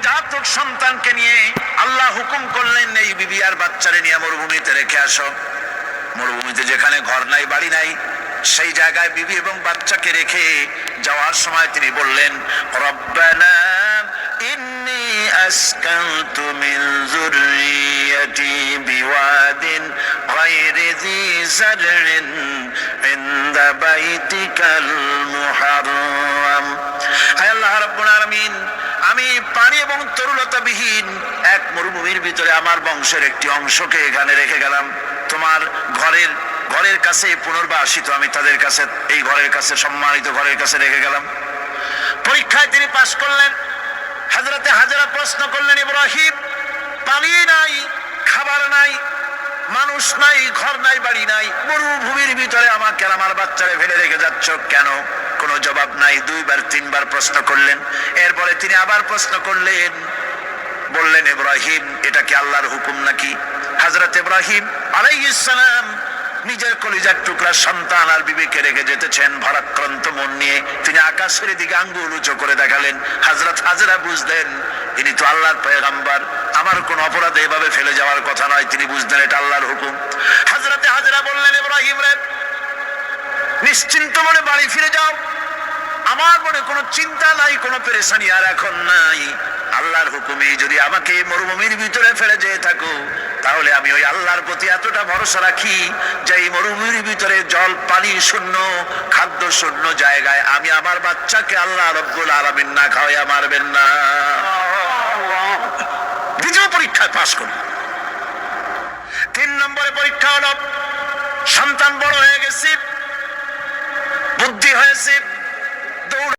নবজাতক সন্তানকে নিয়ে আল্লাহ হুকুম করলেন, এই বিবি আর বাচ্চারে নিয়ে মরুভূমিতে রেখে আসো। মরুভূমিতে যেখানে ঘর নাই বাড়ি নাই, সেই জায়গায় বিবি এবং বাচ্চাকে রেখে যাওয়ার সময় তিনি বললেন, রব্বানা ইন্নী আসকানতু মিন যুররিয়াতি বিওয়াদিন গায়রি যী যাররিন ইনদা বাইতিকাল মুহাররাম। হে আল্লাহ রাব্বুল আলামিন, আমি পানি এবং তরুলতাবিহীন এক মরুভূমির ভিতরে আমার বংশের একটি অংশকে এখানে রেখে গেলাম। তোমার ঘরের কাছে পুনর্বাসিত, আমি তাদের কাছে, এই ঘরের কাছে, সম্মানিত ঘরের কাছে রেখে গেলাম। পরীক্ষায় তিনি পাশ করলেন। হযরতে হাজেরা প্রশ্ন করলেন, ইব্রাহিম, পানি নাই, খাবার নাই, মানুষ নাই, ঘর নাই, বাড়ি নাই, মরুভূমির ভিতরে আমাকে আর আমার বাচ্চারে ফেলে রেখে যাচ্ছ কেন? কোনো জবাব নাই। 2 বার 3 বার প্রশ্ন করলেন। এরপরে তিনি আবার প্রশ্ন করলেন, বললেন, ইব্রাহিম, এটা কি আল্লাহর হুকুম নাকি? হযরত ইব্রাহিম আলাইহিস সালাম নিজের কলিজার টুকরা সন্তান আর বিবিকে রেখে যেতেছেন ভারাক্রান্ত মন নিয়ে। তিনি আকাশের দিকে আঙ্গুল উঁচু করে দেখালেন। হযরত হাজেরা বুঝলেন ইনি তো আল্লাহর পয়গম্বর, আমার কোন অপরাধে এভাবে ফেলে যাওয়ার কথা নয়। তিনি বুঝলেন এটা আল্লাহর হুকুম। হযরতে হাজেরা বললেন, ইব্রাহিম রে, নিশ্চিন্ত মনে বাড়ি ফিরে যাও, আমার মনে কোনো চিন্তা নাই, কোনো পেরেশানি আর এখন নাই। আল্লাহর হুকুমে যদি আমাকে মরুভূমির ভিতরে ফেলে যেয়ে থাকো, তাহলে আমি ওই আল্লাহর প্রতি এতটা ভরসা রাখি যে এই মরুভূমির ভিতরে জল পানি শূন্য, খাদ্য শূন্য জায়গায় আমি আমার বাচ্চাকে আল্লাহ রব্বুল আলামিন না খাওয়াইয়া মারবেন না। দ্বিতীয় পরীক্ষায় পাশ করল। 3 নম্বরে পরীক্ষা হলো, সন্তান বড় হয়ে গেছে, বুদ্ধি হয়েছে, দৌড়